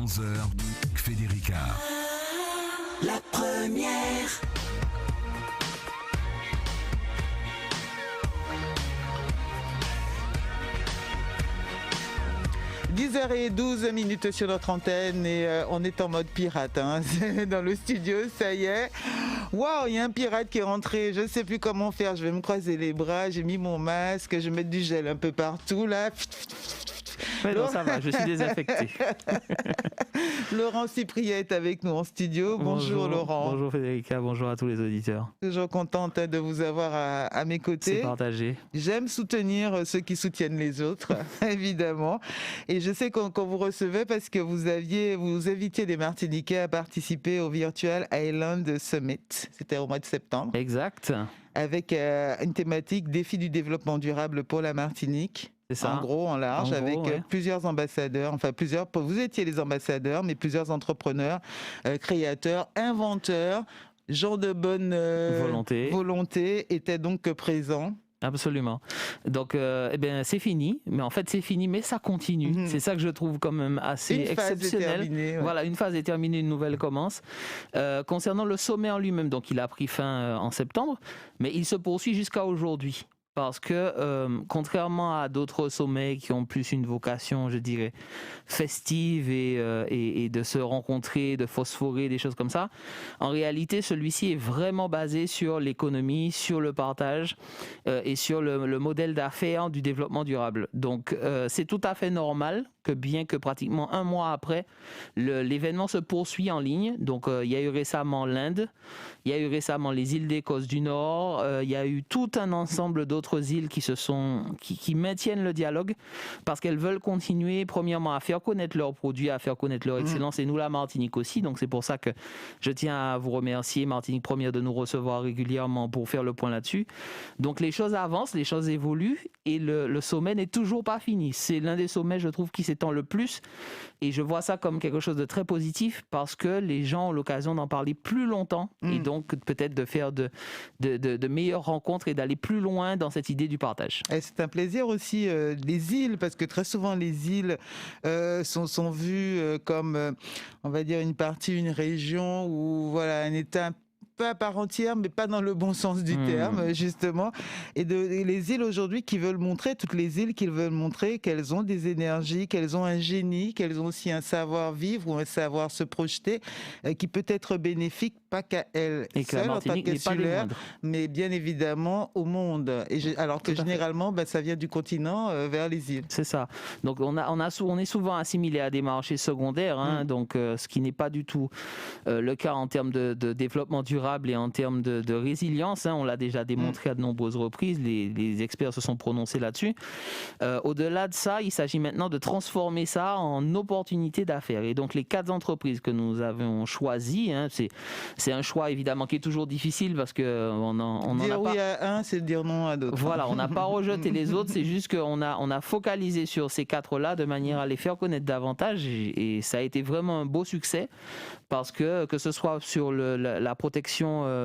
11h, Federica. La première. « 10h12 sur notre antenne et on est en mode pirate dans le studio, ça y est. Waouh, il y a un pirate qui est rentré, je ne sais plus comment faire, je vais me croiser les bras, j'ai mis mon masque, je vais mettre du gel un peu partout là. Mais non, ça va, je suis désinfecté. Laurent Cyprien est avec nous en studio. Bonjour Laurent. Bonjour Federica, bonjour à tous les auditeurs. Toujours contente de vous avoir à mes côtés. C'est partagé. J'aime soutenir ceux qui soutiennent les autres, évidemment. Et je sais qu'on vous recevait parce que vous invitiez les Martiniquais à participer au Virtual Island Summit. C'était au mois de septembre. Exact. Avec une thématique défi du développement durable pour la Martinique. C'est ça. En gros, en large, avec plusieurs ambassadeurs, vous étiez les ambassadeurs, mais plusieurs entrepreneurs, créateurs, inventeurs, gens de bonne volonté étaient donc présents. Absolument. Donc, c'est fini. Mais en fait, c'est fini, mais ça continue. C'est ça que je trouve quand même assez exceptionnel. Terminée, ouais. Voilà, une phase est terminée, une nouvelle commence. Concernant le sommet en lui-même, donc il a pris fin en septembre, mais il se poursuit jusqu'à aujourd'hui. Parce que, contrairement à d'autres sommets qui ont plus une vocation, je dirais, festive et de se rencontrer, de phosphorer, des choses comme ça, en réalité, celui-ci est vraiment basé sur l'économie, sur le partage et sur le modèle d'affaires du développement durable. Donc, c'est tout à fait normal que bien que pratiquement un mois après, l'événement se poursuit en ligne. Donc, il y a eu récemment l'Inde, il y a eu récemment les îles d'Écosse du Nord, il y a eu tout un ensemble d'autres îles qui maintiennent le dialogue parce qu'elles veulent continuer, premièrement, à faire connaître leurs produits, à faire connaître leur excellence, et nous, la Martinique aussi. Donc, c'est pour ça que je tiens à vous remercier, Martinique Première, de nous recevoir régulièrement pour faire le point là-dessus. Donc, les choses avancent, les choses évoluent, et le sommet n'est toujours pas fini. C'est l'un des sommets, je trouve, qui s'étend le plus, et je vois ça comme quelque chose de très positif parce que les gens ont l'occasion d'en parler plus longtemps et donc peut-être de faire de meilleures rencontres et d'aller plus loin dans cette idée du partage. Et c'est un plaisir aussi, les îles, parce que très souvent les îles sont vues comme, on va dire, une partie, une région ou voilà, un État peu à part entière, mais pas dans le bon sens du terme, justement. Et les îles aujourd'hui toutes les îles qui veulent montrer qu'elles ont des énergies, qu'elles ont un génie, qu'elles ont aussi un savoir-vivre ou un savoir se projeter, qui peut être bénéfique, pas qu'à elles seules en tant qu'insulaires, mais bien évidemment au monde. Alors que généralement, ça vient du continent vers les îles. C'est ça. Donc on est souvent assimilé à des marchés secondaires, donc ce qui n'est pas du tout le cas en termes de développement durable et en termes de résilience. On l'a déjà démontré à de nombreuses reprises, les experts se sont prononcés là-dessus. Au-delà de ça, il s'agit maintenant de transformer ça en opportunité d'affaires. Et donc les 4 entreprises que nous avons choisies, c'est un choix évidemment qui est toujours difficile parce qu'on dire oui à un, c'est dire non à d'autres. Voilà, on n'a pas rejeté les autres, c'est juste qu'on a focalisé sur ces 4-là de manière à les faire connaître davantage, et ça a été vraiment un beau succès parce que ce soit sur la protection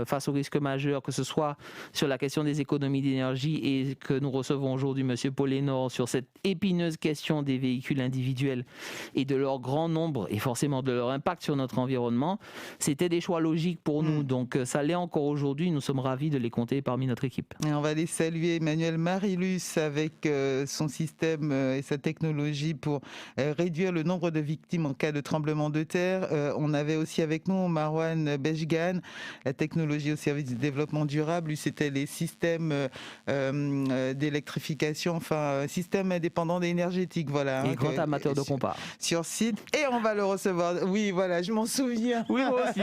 face aux risques majeurs, que ce soit sur la question des économies d'énergie, et que nous recevons aujourd'hui M. Polénor sur cette épineuse question des véhicules individuels et de leur grand nombre et forcément de leur impact sur notre environnement, c'était des choix logiques pour nous. Donc ça l'est encore aujourd'hui, nous sommes ravis de les compter parmi notre équipe. Et on va les saluer, Emmanuel Marilus avec son système et sa technologie pour réduire le nombre de victimes en cas de tremblement de terre. On avait aussi avec nous Marwan Bejgan, la technologie au service du développement durable. Lui, c'était les systèmes d'électrification, système indépendant énergétique, voilà. Et grand amateur de compas. Sur site. Et on va le recevoir. Oui, voilà, je m'en souviens. Oui, moi aussi.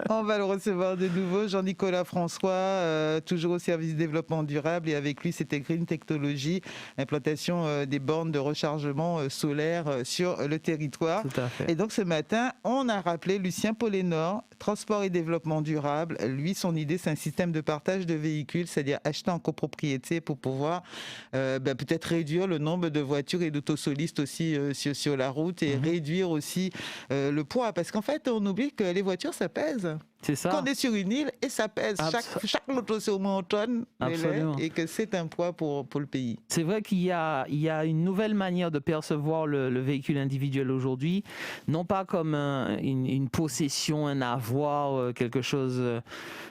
On va le recevoir de nouveau. Jean-Nicolas François, toujours au service du développement durable. Et avec lui, c'était Green Technology, implantation des bornes de rechargement solaire sur le territoire. Tout à fait. Et donc ce matin, on a rappelé Lucien Polénor, transport et développement durable. Lui, son idée, c'est un système de partage de véhicules, c'est-à-dire acheter en copropriété pour pouvoir peut-être réduire le nombre de voitures et d'autosolistes aussi sur la route, et réduire aussi le poids. Parce qu'en fait, on oublie que les voitures, ça pèse. C'est ça. qu'on est sur une île et ça pèse. Chaque loto, c'est au moins une tonne de lait Absolument. et que c'est un poids pour le pays. C'est vrai qu'il y a une nouvelle manière de percevoir le véhicule individuel aujourd'hui, non pas comme une possession, un avoir, quelque chose...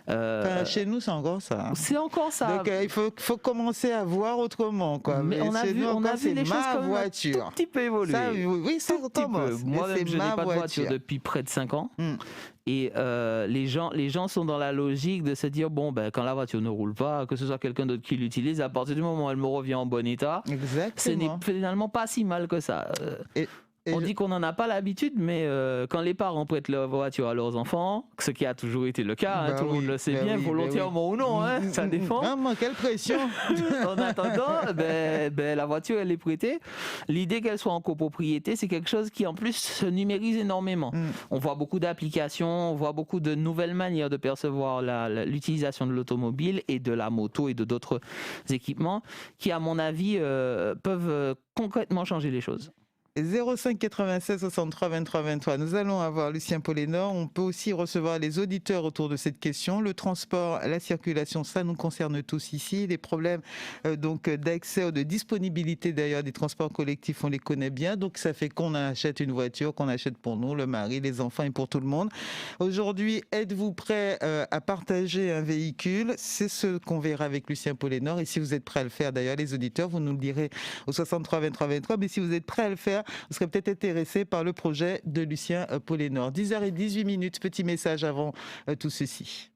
Enfin, chez nous, c'est encore ça. C'est encore ça. Donc, il faut commencer à voir autrement, quoi. Mais on a chez vu, nous, on a encore, vu c'est les choses ma quand même un voiture. tout petit peu évoluer. Ça, oui, ça Tout petit recommence. peu. Moi-même, c'est je n'ai ma pas de voiture voiture. depuis près de 5 ans. Mm. Et les gens sont dans la logique de se dire, bon, ben, quand la voiture ne roule pas, que ce soit quelqu'un d'autre qui l'utilise, à partir du moment où elle me revient en bon état, ce n'est Exactement. finalement pas si mal que ça. On dit qu'on n'en a pas l'habitude, mais quand les parents prêtent leur voiture à leurs enfants, ce qui a toujours été le cas, Bah tout le monde le sait bien, volontairement ou non, ça dépend. Vraiment, quelle pression. En attendant, la voiture, elle est prêtée. L'idée qu'elle soit en copropriété, c'est quelque chose qui, en plus, se numérise énormément. On voit beaucoup d'applications, on voit beaucoup de nouvelles manières de percevoir l'utilisation de l'automobile et de la moto et de d'autres équipements qui, à mon avis, peuvent concrètement changer les choses. 05 96 63 23 23. Nous allons avoir Lucien Polénor. On peut aussi recevoir les auditeurs autour de cette question. Le transport, la circulation, ça nous concerne tous ici. Les problèmes donc d'accès ou de disponibilité d'ailleurs des transports collectifs, on les connaît bien. Donc ça fait qu'on achète une voiture, qu'on achète pour nous, le mari, les enfants et pour tout le monde. Aujourd'hui, êtes-vous prêt à partager un véhicule? C'est ce qu'on verra avec Lucien Polénor. Et si vous êtes prêt à le faire, d'ailleurs, les auditeurs, vous nous le direz au 63 23 23. Mais si vous êtes prêt à le faire, vous serez peut-être intéressé par le projet de Lucien Polénor. 10h18, petit message avant tout ceci.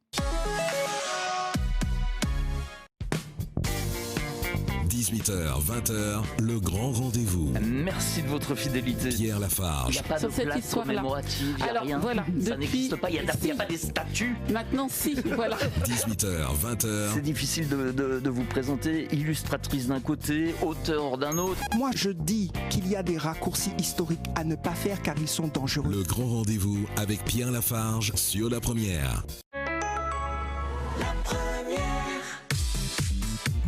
18h, 20h, le grand rendez-vous. Merci de votre fidélité. Pierre Il Lafarge. n'y a pas Sur de cette place histoire-là. commémorative, il n'y a Alors, rien. voilà, Ça depuis- n'existe pas, il n'y a si. pas des statues. Maintenant, si, voilà. 18h, 20h, C'est difficile de vous présenter, illustratrice d'un côté, auteur d'un autre. Moi, je dis qu'il y a des raccourcis historiques à ne pas faire car ils sont dangereux. le grand rendez-vous avec Pierre Lafarge sur la première.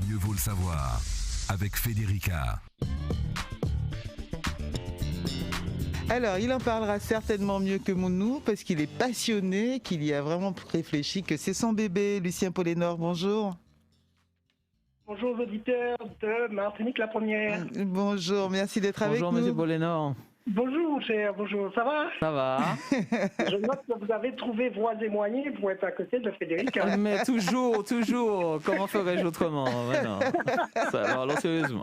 Mieux vaut le savoir avec Federica. Alors, il en parlera certainement mieux que nous parce qu'il est passionné, qu'il y a vraiment réfléchi, que c'est son bébé. Lucien Polénor, bonjour. Bonjour aux auditeurs de Martinique la première. Bonjour, merci d'être avec Bonjour, nous. monsieur Polénor. Bonjour cher, bonjour, ça va? Ça va? Je note que vous avez trouvé voies et moyens pour être à côté de Frédéric. Mais toujours. Comment ferais-je autrement? Ouais, non. Ça va, alors sérieusement.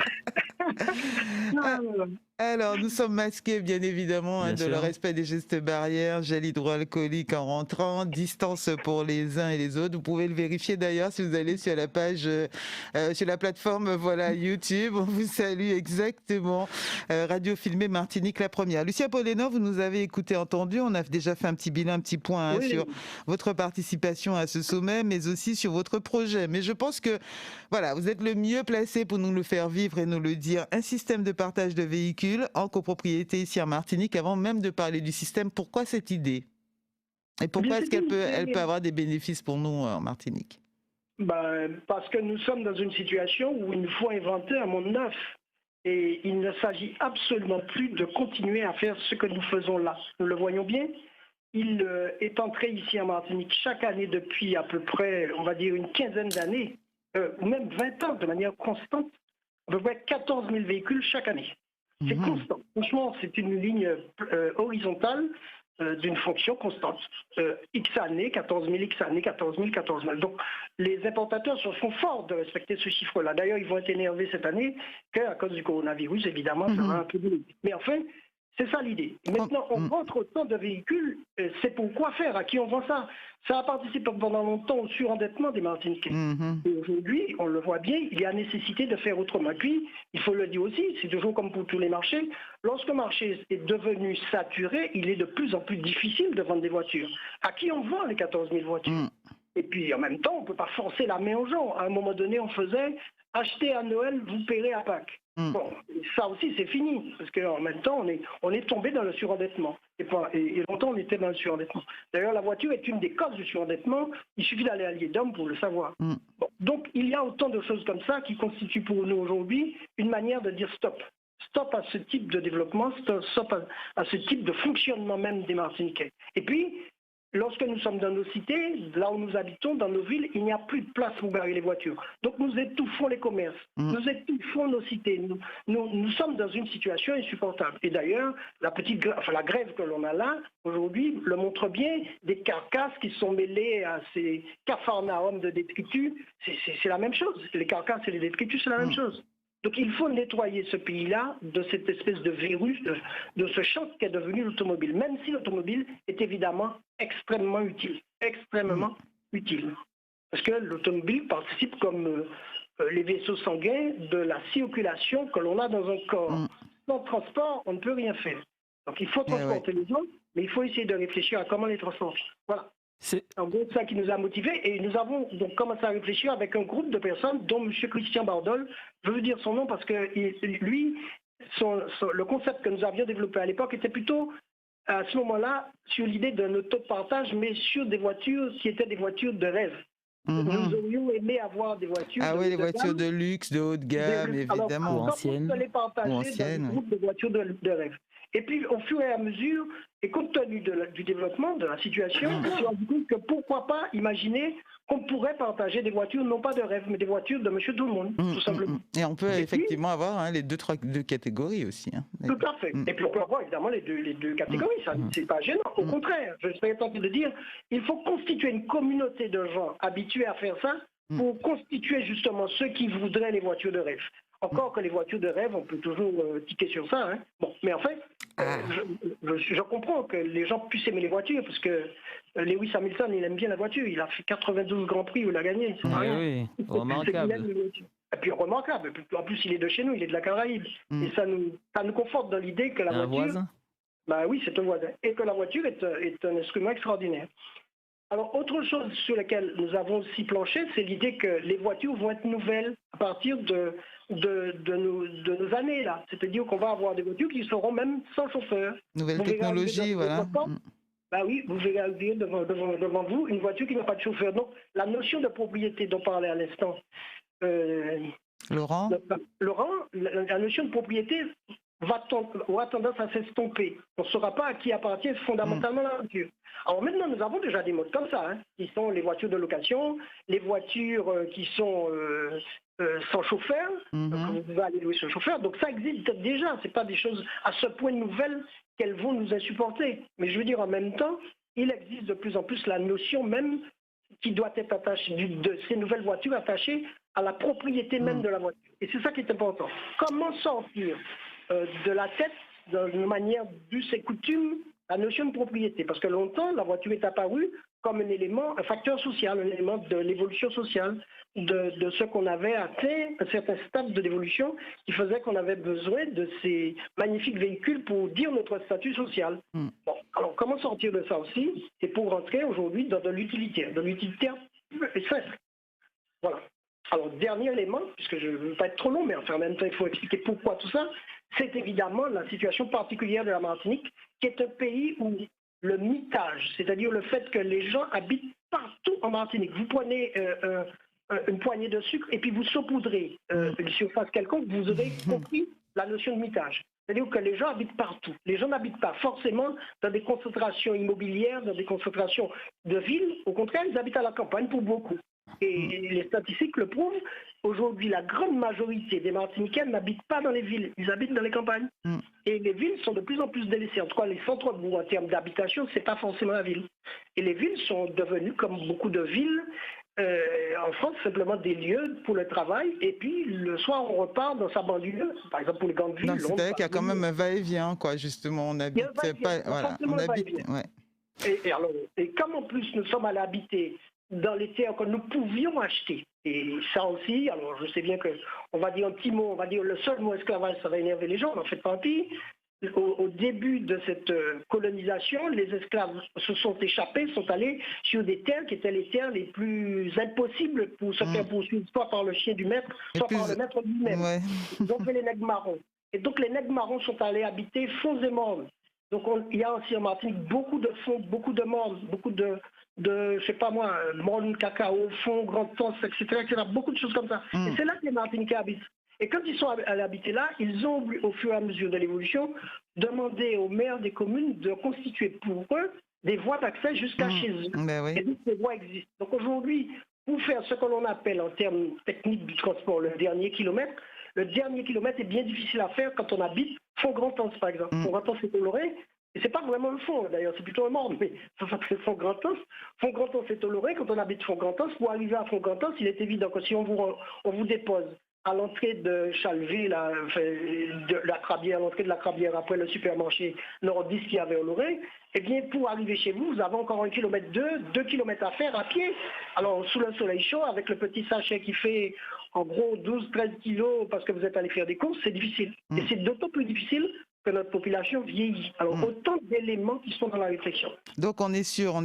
Alors, nous sommes masqués, bien évidemment, Bien de sûr. le respect des gestes barrières, gel hydroalcoolique en rentrant, distance pour les uns et les autres. Vous pouvez le vérifier d'ailleurs si vous allez sur la page, sur la plateforme YouTube. On vous salue exactement. Radio filmée Martinique la première. Lucien Polénor, vous nous avez écouté, entendu. On a déjà fait un petit bilan, un petit point Oui. sur votre participation à ce sommet, mais aussi sur votre projet. Mais je pense que voilà, vous êtes le mieux placé pour nous le faire vivre et nous le dire. Un système de partage de véhicules en copropriété ici en Martinique, avant même de parler du système. Pourquoi cette idée? Et pourquoi est-ce qu'elle peut avoir des bénéfices pour nous en Martinique? Parce que nous sommes dans une situation où il nous faut inventer un monde neuf. Et il ne s'agit absolument plus de continuer à faire ce que nous faisons là. Nous le voyons bien. Il est entré ici en Martinique chaque année depuis à peu près, on va dire, une quinzaine d'années, ou même 20 ans de manière constante, à peu près 14 000 véhicules chaque année. C'est constant. Franchement, c'est une ligne horizontale d'une fonction constante. X années, 14 000, X années, 14 000, 14 000. Donc, les importateurs se font forts de respecter ce chiffre-là. D'ailleurs, ils vont être énervés cette année qu'à cause du coronavirus, évidemment, ça va un peu diminuer. Mais enfin, c'est ça l'idée. Maintenant, on rentre autant de véhicules, c'est pour quoi faire? À qui on vend ça? Ça a participé pendant longtemps au surendettement des Martiniquais. Et aujourd'hui, on le voit bien, il y a nécessité de faire autrement. Puis, il faut le dire aussi, c'est toujours comme pour tous les marchés, lorsque le marché est devenu saturé, il est de plus en plus difficile de vendre des voitures. À qui on vend les 14 000 voitures? Et puis, en même temps, on ne peut pas forcer la main aux gens. À un moment donné, on faisait « acheter à Noël, vous paierez à Pâques ». Bon, ça aussi, c'est fini. Parce qu'en même temps, on est tombé dans le surendettement. Et longtemps, on était dans le surendettement. D'ailleurs, la voiture est une des causes du surendettement. Il suffit d'aller à l'IEDOM pour le savoir. Bon, donc, il y a autant de choses comme ça qui constituent pour nous aujourd'hui une manière de dire stop. Stop à ce type de développement, stop à ce type de fonctionnement même des Martiniquais. Et puis, lorsque nous sommes dans nos cités, là où nous habitons, dans nos villes, il n'y a plus de place pour garer les voitures. Donc nous étouffons les commerces, nous étouffons nos cités. Nous sommes dans une situation insupportable. Et d'ailleurs, la grève que l'on a là, aujourd'hui, le montre bien, des carcasses qui sont mêlées à ces capharnaüm de détritus, c'est la même chose. Les carcasses et les détritus, c'est la même chose. Donc il faut nettoyer ce pays-là de cette espèce de virus, de ce choc qu'est devenu l'automobile, même si l'automobile est évidemment extrêmement utile. Extrêmement utile. Parce que l'automobile participe comme les vaisseaux sanguins de la circulation que l'on a dans un corps. Sans transport, on ne peut rien faire. Donc il faut transporter les gens, mais il faut essayer de réfléchir à comment les transporter. Voilà. C'est en gros ça qui nous a motivés et nous avons donc commencé à réfléchir avec un groupe de personnes dont M. Christian Bardol, je veux dire son nom parce que lui, le concept que nous avions développé à l'époque était plutôt à ce moment-là sur l'idée d'un autopartage mais sur des voitures qui étaient des voitures de rêve. Nous aurions aimé avoir des voitures les voitures de luxe, de haut de gamme, évidemment. Ou anciennes. On les partager dans un groupe de voitures de rêve. Et puis, au fur et à mesure, et compte tenu du développement, de la situation, on s'est rendu compte que pourquoi pas imaginer qu'on pourrait partager des voitures, non pas de rêve, mais des voitures de monsieur tout le monde, tout simplement. Et on peut effectivement avoir les deux catégories aussi. Tout à fait. Et puis on peut avoir évidemment les deux catégories, ça c'est pas gênant. Au contraire, je serais tenté de dire, il faut constituer une communauté de gens habitués à faire ça pour constituer justement ceux qui voudraient les voitures de rêve. Encore que les voitures de rêve, on peut toujours tiquer sur ça. Hein. Bon, mais en fait, je comprends que les gens puissent aimer les voitures, parce que Lewis Hamilton, il aime bien la voiture. Il a fait 92 Grands Prix où il a gagné. Oui, remarquable. Et puis remarquable. En plus, il est de chez nous, il est de la Caraïbe. Et ça nous conforte dans l'idée que la voiture... Voisin. Bah oui, c'est un voisin. Et que la voiture est un instrument extraordinaire. Alors, autre chose sur laquelle nous avons aussi planché, c'est l'idée que les voitures vont être nouvelles à partir de nos années, là. C'est-à-dire qu'on va avoir des voitures qui seront même sans chauffeur. Nouvelle technologie, voilà. Bah oui, vous verrez devant vous une voiture qui n'a pas de chauffeur. Donc, la notion de propriété dont parlait à l'instant Laurent, la notion de propriété aura tendance à s'estomper. On ne saura pas à qui appartient fondamentalement la voiture. Alors maintenant, nous avons déjà des modes comme ça, qui sont les voitures de location, les voitures qui sont sans chauffeur, vous pouvez aller louer ce chauffeur. Donc ça existe déjà, ce n'est pas des choses à ce point nouvelles qu'elles vont nous insupporter. Mais je veux dire, en même temps, il existe de plus en plus la notion même qui doit être attachée, de ces nouvelles voitures attachées à la propriété même de la voiture. Et c'est ça qui est important. Comment sortir de la tête, d'une manière d'us et coutume, la notion de propriété? Parce que longtemps, la voiture est apparue comme un élément, un facteur social, un élément de l'évolution sociale, de ce qu'on avait atteint, un certain stade de l'évolution qui faisait qu'on avait besoin de ces magnifiques véhicules pour dire notre statut social. Bon, alors comment sortir de ça aussi? C'est pour rentrer aujourd'hui dans de l'utilitaire simple. Voilà. Alors, dernier élément, puisque je ne veux pas être trop long, mais enfin, en même temps, il faut expliquer pourquoi tout ça, c'est évidemment la situation particulière de la Martinique, qui est un pays où le mitage, c'est-à-dire le fait que les gens habitent partout en Martinique. Vous prenez une poignée de sucre et puis vous saupoudrez une surface quelconque, vous aurez compris la notion de mitage. C'est-à-dire que les gens habitent partout. Les gens n'habitent pas forcément dans des concentrations immobilières, dans des concentrations de villes. Au contraire, ils habitent à la campagne pour beaucoup. Et les statistiques le prouvent. Aujourd'hui, la grande majorité des Martiniquais n'habitent pas dans les villes, ils habitent dans les campagnes. Et les villes sont de plus en plus délaissées. En tout cas, les centres-bourgs en termes d'habitation, ce n'est pas forcément la ville. Et les villes sont devenues, comme beaucoup de villes, en France, simplement des lieux pour le travail. Et puis, le soir, on repart dans sa banlieue, par exemple pour les grandes villes. C'est-à-dire qu'il y a quand même un va-et-vient, quoi, justement. On habite pas... Voilà, on habite... Ouais. Et comme en plus nous sommes allés habiter dans les terres que nous pouvions acheter. Et ça aussi, alors je sais bien qu'on va dire un petit mot, on va dire le seul mot esclavage, ça va énerver les gens, mais en fait pas un pire. Au début de cette colonisation, les esclaves se sont échappés, sont allés sur des terres qui étaient les terres les plus impossibles pour se faire poursuivre, soit par le chien du maître, soit par le maître lui-même. Donc les nègres marrons. Et donc les nègres marrons sont allés habiter fonds et mornes. Donc il y a aussi en Martinique beaucoup de fonds, beaucoup de mornes, beaucoup de je sais pas moi, morne, cacao, fond, grande tonce, etc., beaucoup de choses comme ça. Et c'est là que les Martiniquais habitent. Et quand ils sont allés habiter là, ils ont, au fur et à mesure de l'évolution, demandé aux maires des communes de constituer pour eux des voies d'accès jusqu'à chez eux. Ben oui. Et donc, ces voies existent. Donc aujourd'hui, pour faire ce que l'on appelle en termes techniques du transport le dernier kilomètre est bien difficile à faire quand on habite Font-Grand-Anse, par exemple. Font-Grand-Anse, c'est Toloré. Et c'est pas vraiment le fond, d'ailleurs, c'est plutôt un morne, mais ça s'appelle Font-Grand-Anse. Font-Grand-Anse, c'est Toloré. Quand on habite Font-Grand-Anse, pour arriver à Font-Grand-Anse, il est évident que si on vous dépose à l'entrée de Chalvet, de la Crabière, à l'entrée de la Crabière, après le supermarché nordiste qu'il y avait au Lorrain, eh bien, pour arriver chez vous, vous avez encore 1 km 2 km à faire à pied. Alors, sous le soleil chaud, avec le petit sachet qui fait en gros 12-13 kilos parce que vous êtes allé faire des courses, c'est difficile. Et c'est d'autant plus difficile que notre population vieillit. Alors, autant d'éléments qui sont dans la réflexion. Donc, on est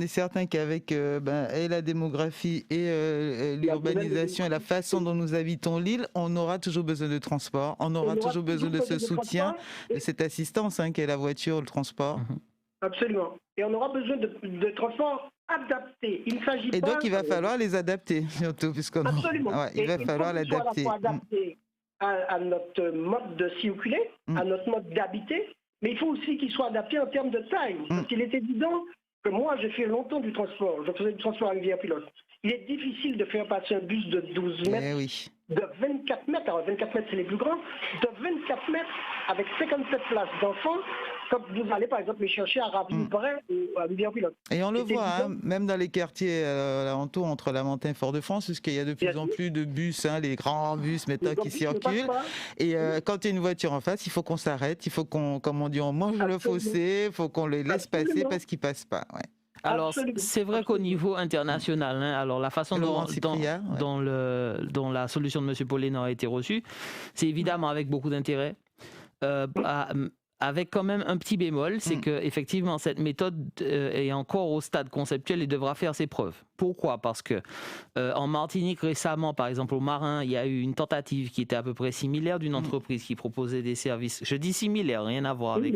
certain qu'avec et la démographie et l'urbanisation et la façon dont nous habitons l'île, on aura toujours besoin de transport, on aura toujours besoin de ce soutien, de cette assistance qu'est la voiture, le transport. Absolument. Et on aura besoin de transports adaptés. Il s'agit et donc, il va falloir les adapter, surtout, puisqu'on Absolument. il va falloir l'adapter. À notre mode de circuler, à notre mode d'habiter, mais il faut aussi qu'il soit adapté en termes de taille. Parce qu'il est évident que moi, j'ai fait longtemps du transport. Je faisais du transport à Rivière-Pilote. Il est difficile de faire passer un bus de 12 mètres, de 24 mètres, alors 24 mètres c'est les plus grands, de 24 mètres avec 57 places d'enfants, comme vous allez par exemple les chercher à Ravine-Bray ou à Rivière-Pilote. Et on le voit, même dans les quartiers alentours entre Lamentin et Fort-de-France, puisqu'il y a de plus en plus de bus, les grands bus maintenant qui circulent. Et quand il y a une voiture en face, il faut qu'on s'arrête, il faut qu'on, comme on dit, on mange le fossé, il faut qu'on les laisse passer parce qu'ils ne passent pas. Ouais. Alors, c'est vrai qu'au niveau international, alors la façon dont la solution de M. Pollénor a été reçue, c'est évidemment avec beaucoup d'intérêt, avec quand même un petit bémol, c'est que effectivement cette méthode est encore au stade conceptuel et devra faire ses preuves. Pourquoi ? Parce que en Martinique récemment, par exemple au Marin, il y a eu une tentative qui était à peu près similaire d'une entreprise qui proposait des services. Je dis similaire, rien à voir avec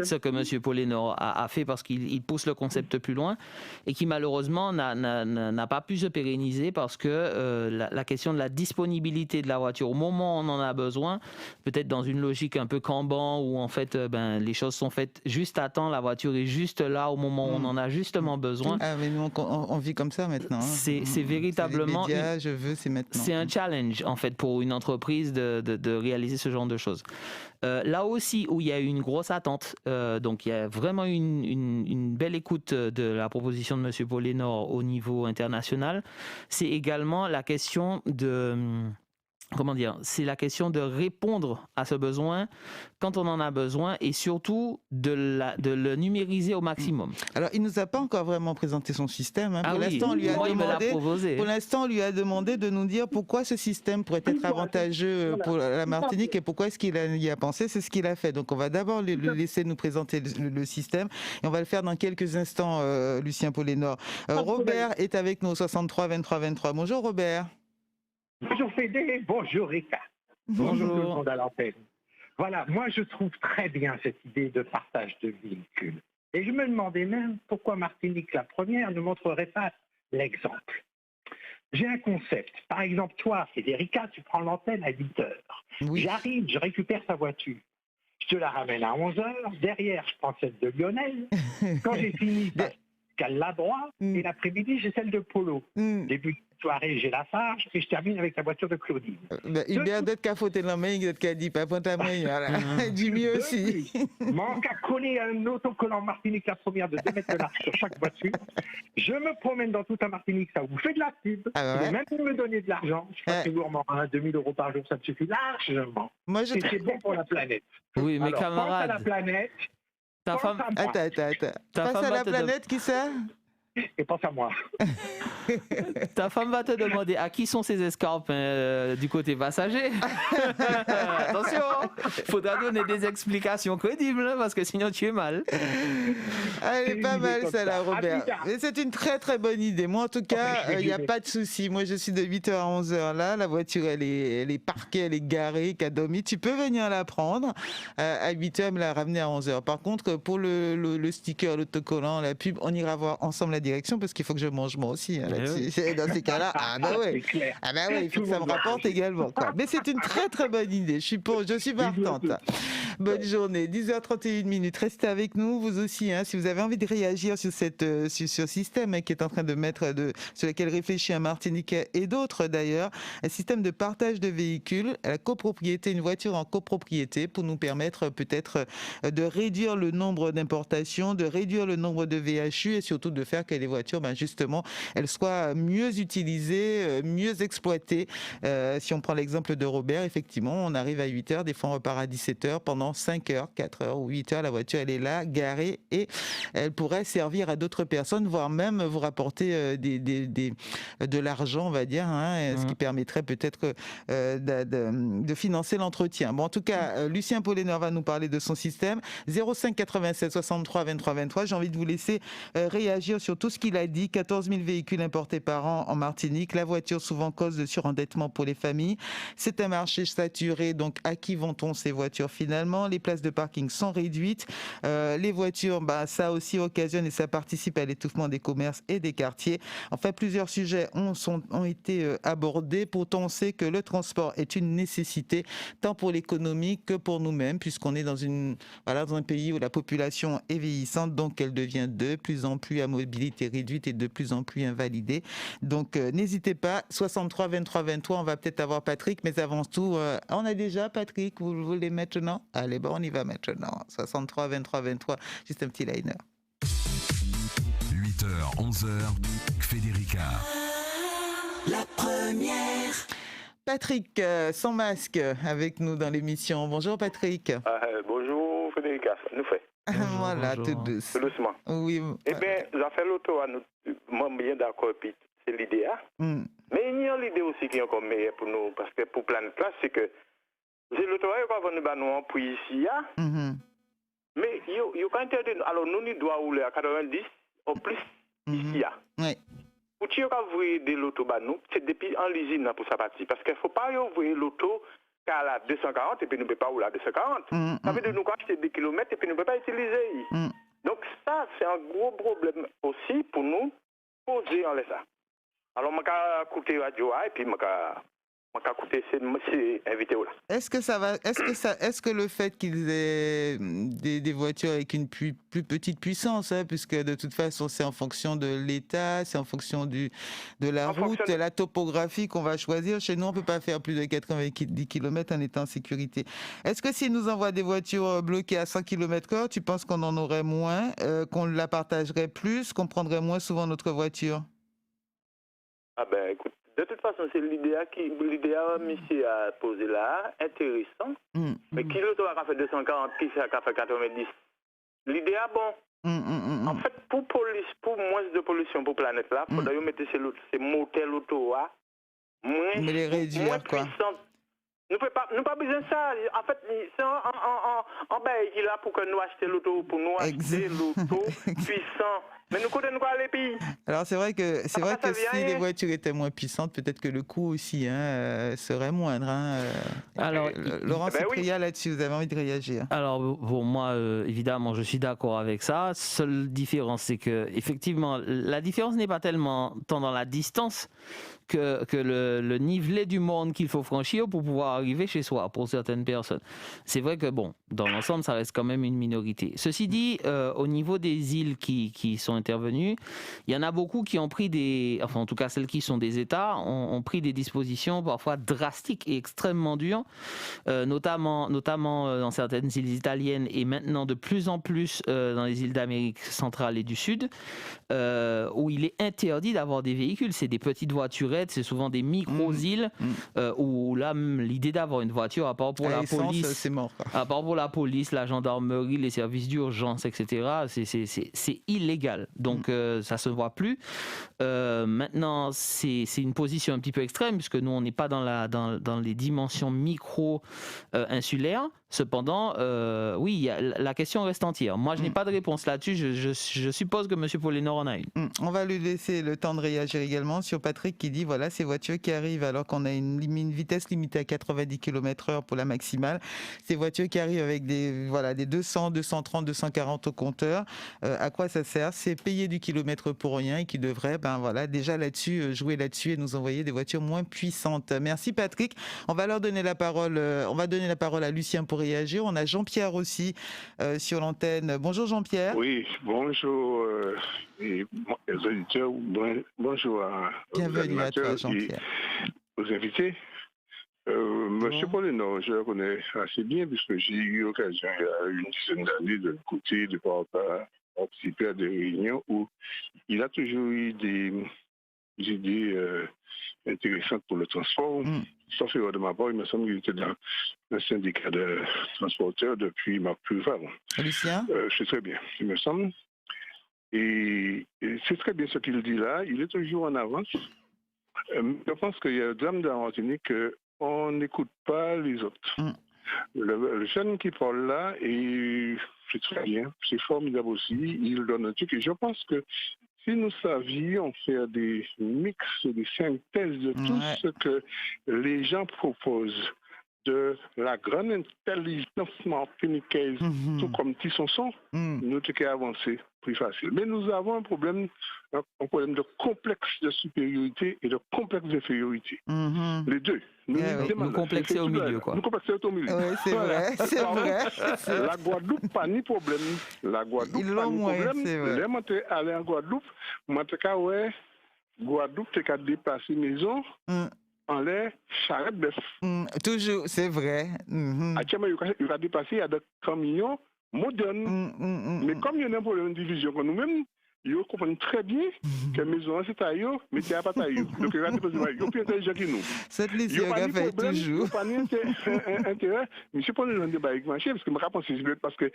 ce que M. Pollénor a fait parce qu'il pousse le concept plus loin et qui malheureusement n'a pas pu se pérenniser parce que la question de la disponibilité de la voiture au moment où on en a besoin, peut-être dans une logique un peu Kanban où en fait les choses sont faites juste à temps, la voiture est juste là au moment où on en a justement besoin. Ah mais nous on vit comme ça maintenant. C'est véritablement c'est un challenge en fait pour une entreprise de réaliser ce genre de choses. Là aussi où il y a eu une grosse attente, donc il y a vraiment une belle écoute de la proposition de M. Pollénor au niveau international, c'est également la question de... c'est la question de répondre à ce besoin quand on en a besoin et surtout de le numériser au maximum. Alors, il ne nous a pas encore vraiment présenté son système. Pour l'instant, on lui a demandé de nous dire pourquoi ce système pourrait être avantageux pour la Martinique et pourquoi est-ce qu'il y a pensé. C'est ce qu'il a fait. Donc, on va d'abord le laisser nous présenter le système et on va le faire dans quelques instants, Lucien Pollénor. Robert est avec nous au 63 23 23. Bonjour Robert. Bonjour Fédé, bonjour Rika. Bonjour tout le monde à l'antenne. Voilà, moi je trouve très bien cette idée de partage de véhicules. Et je me demandais même pourquoi Martinique la première ne montrerait pas l'exemple. J'ai un concept. Par exemple, toi, Fédérica, tu prends l'antenne à 8 heures. Oui. J'arrive, je récupère ta voiture. Je te la ramène à 11 heures. Derrière, je prends celle de Lionel. Quand j'ai fini, qu'elle l'a droit. Et l'après-midi, j'ai celle de Polo. Début de soirée, j'ai la Farge et je termine avec la voiture de Claudine. Il y a d'autres qui a fauté la main, d'autres qui a dit pas pour ta main. Jimmy aussi. Manque à coller un autocollant Martinique la première de 2 mètres de large sur chaque voiture. Je me promène dans toute la Martinique, ça vous fait de la pub. Vous même me donner de l'argent. Je crois que gourmand, 2 000 € par jour, ça me suffit largement. Moi, c'est bon pour la planète. Oui, mais alors, camarade. Pense à la planète. Ta femme... Attends. Pense à la planète, qui ça? Et pense à moi. Ta femme va te demander à qui sont ces escarpes du côté passager. Attention, faudra donner des explications crédibles parce que sinon tu es mal. Elle est pas mal celle-là, Robert. Mais c'est une très très bonne idée. Moi en tout cas, il n'y a pas de souci. Moi je suis de 8h à 11h là. La voiture elle est parquée, elle est garée, Kadomi. Tu peux venir la prendre à 8h, me la ramener à 11h. Par contre, pour le sticker, l'autocollant, la pub, on ira voir ensemble la direction parce qu'il faut que je mange moi aussi. Dans ces cas-là, il faut que ça me rapporte également. Mais c'est une très très bonne idée. Je suis partante. Bonne journée. 10h31. Restez avec nous, vous aussi, hein, si vous avez envie de réagir sur sur ce système qui est en train de sur lequel réfléchit un Martiniquais et d'autres d'ailleurs, un système de partage de véhicules, la copropriété, une voiture en copropriété pour nous permettre peut-être de réduire le nombre d'importations, de réduire le nombre de VHU et surtout de faire que les voitures, justement, elles soient mieux utilisées, mieux exploitées. Si on prend l'exemple de Robert, effectivement, on arrive à 8h, des fois on repart à 17h, pendant 5h, 4h ou 8h, la voiture elle est là, garée et elle pourrait servir à d'autres personnes, voire même vous rapporter de l'argent, on va dire, hein, ce qui permettrait peut-être de financer l'entretien. Bon, en tout cas, Lucien Pollénor va nous parler de son système. 05 87 63 23 23. J'ai envie de vous laisser réagir sur tout ce qu'il a dit. 14 000 véhicules importés par an en Martinique. La voiture souvent cause de surendettement pour les familles. C'est un marché saturé, donc à qui vend-on ces voitures finalement? Les places de parking sont réduites. Les voitures, ça aussi occasionne et ça participe à l'étouffement des commerces et des quartiers. Enfin, plusieurs sujets ont été abordés. Pourtant, on sait que le transport est une nécessité, tant pour l'économie que pour nous-mêmes, puisqu'on est dans un pays où la population est vieillissante, donc elle devient de plus en plus à mobilité réduite et de plus en plus invalidée. Donc, n'hésitez pas, 63 23 23, on va peut-être avoir Patrick, mais avant tout, on a déjà Patrick, vous voulez maintenant? Allez, on y va maintenant. 63 23 23, juste un petit liner. 8h, 11h, Federica. La première. Patrick, sans masque, avec nous dans l'émission. Bonjour Patrick. Bonjour Federica, nous fait. Voilà, bonjour. tout Doucement. Oui. Eh bien, la fait l'auto, moi, bien d'accord, puis c'est l'idée. Mais il y a l'idée aussi qui est encore meilleure pour nous, parce que pour planète là, c'est que c'est l'auto, il va nous en puis ici, mais il y a interdit, alors nous, nous devons rouler à 90 au plus ici. Oui. Pour que vous voyez de l'auto, c'est depuis en l'usine pour sa partie, parce qu'il ne faut pas envoyer l'auto qu'à la 240 et puis nous ne pouvons pas rouler à 240. Ça veut dire que nous acheter des kilomètres et puis nous ne pouvons pas utiliser. Donc ça, c'est un gros problème aussi pour nous poser en ça. Alors, je vais écouter la radio et puis je vais écouter ces invités-là. Est-ce que le fait qu'ils aient des voitures avec une plus petite puissance, puisque de toute façon c'est en fonction de l'état, c'est en fonction de la route, la topographie qu'on va choisir. Chez nous, on ne peut pas faire plus de 90 km en étant en sécurité. Est-ce que s'ils nous envoient des voitures bloquées à 100 km/h, tu penses qu'on en aurait moins, qu'on la partagerait plus, qu'on prendrait moins souvent notre voiture? Ah ben écoute, de toute façon, c'est l'idée que monsieur a posé là, intéressant. Mais qui l'auto a fait 240, qui a fait 90? L'idée est bon. En fait, pour moins de pollution pour la planète là, il faudrait mettre ces moteurs auto moins puissants. Nous n'avons pas besoin de ça. En fait, c'est en Belgique là pour que nous achetions l'auto, pour nous acheter l'auto puissant. Mais nous connaissons quoi les pays. Alors c'est vrai que si les voitures étaient moins puissantes, peut-être que le coût aussi serait moindre. Alors, Laurent Cyprien, là-dessus, vous avez envie de réagir? Alors pour moi, évidemment, je suis d'accord avec ça. Seule différence, c'est que effectivement, la différence n'est pas tellement tant dans la distance que le nivelet du monde qu'il faut franchir pour pouvoir arriver chez soi pour certaines personnes. C'est vrai que dans l'ensemble, ça reste quand même une minorité. Ceci dit, au niveau des îles qui sont intervenues, il y en a beaucoup qui ont pris en tout cas celles qui sont des États, ont pris des dispositions parfois drastiques et extrêmement dures, notamment dans certaines îles italiennes et maintenant de plus en plus dans les îles d'Amérique centrale et du Sud, où il est interdit d'avoir des véhicules. C'est des petites voiturettes, c'est souvent des micro-îles où là, l'idée d'avoir une voiture, à part pour la police, c'est mort. À part pour la police, la gendarmerie, les services d'urgence, etc., c'est illégal. Donc ça se voit plus. Maintenant, c'est une position un petit peu extrême puisque nous on n'est pas dans les dimensions micro insulaires. Cependant, oui, la question reste entière. Moi, je n'ai pas de réponse là-dessus. Je suppose que M. Pollénor en a une. On va lui laisser le temps de réagir également sur Patrick qui dit voilà, ces voitures qui arrivent alors qu'on a une vitesse limitée à 90 km/h pour la maximale. Ces voitures qui arrivent avec des 200, 230, 240 au compteur. À quoi ça sert? C'est payer du kilomètre pour rien et qui devrait déjà là-dessus, jouer là-dessus et nous envoyer des voitures moins puissantes. Merci Patrick. On va donner la parole à Lucien pour réagir. On a Jean-Pierre aussi sur l'antenne. Bonjour Jean-Pierre. Oui, bonjour les auditeurs, bonjour bienvenue à toi Jean-Pierre. Aux invités. Monsieur Polino, je le connais assez bien puisque j'ai eu l'occasion il y a une dizaine d'années de l'écouter, de participer à des réunions où il a toujours eu des idées intéressantes pour le transport. Sauf erreur de ma part, il me semble qu'il était dans un syndicat de transporteurs depuis Marc Pulvar. Lucien C'est très bien, il me semble. Et c'est très bien ce qu'il dit là. Il est toujours en avance. Je pense qu'il y a un drame dans la Martinique qu'on n'écoute pas les autres. Le jeune qui parle là, et c'est très bien, c'est formidable aussi, il donne un truc. Et je pense que si nous savions faire des mix, des synthèses de tout ce que les gens proposent, de la grande intelligence martiniquaise, tout comme Tissonson, nous devons avancer plus facile. Mais nous avons un problème de complexe de supériorité et de complexe d'infériorité. Les deux. Nous complexer au milieu, quoi. Nous complexer au milieu. Oui, c'est vrai, c'est vrai. La Guadeloupe, pas ni problème. La Guadeloupe, pas ni problème. Les monter aller en Guadeloupe, moi, Guadeloupe, tu as dépassé maison. En l'air, charrette bœuf. Toujours, c'est vrai. Actuellement, il va dépasser, il y a des camions modernes. Mais comme il y a un problème de division que nous-mêmes, ils comprennent très bien que la maison, c'est à eux, mais c'est pas à eux. Donc, il va dépasser, ils sont plus intelligents que nous. Cette liste, il fait toujours. Pas intérêt. Mais c'est pas le débat avec marché, parce que je pense que c'est parce que,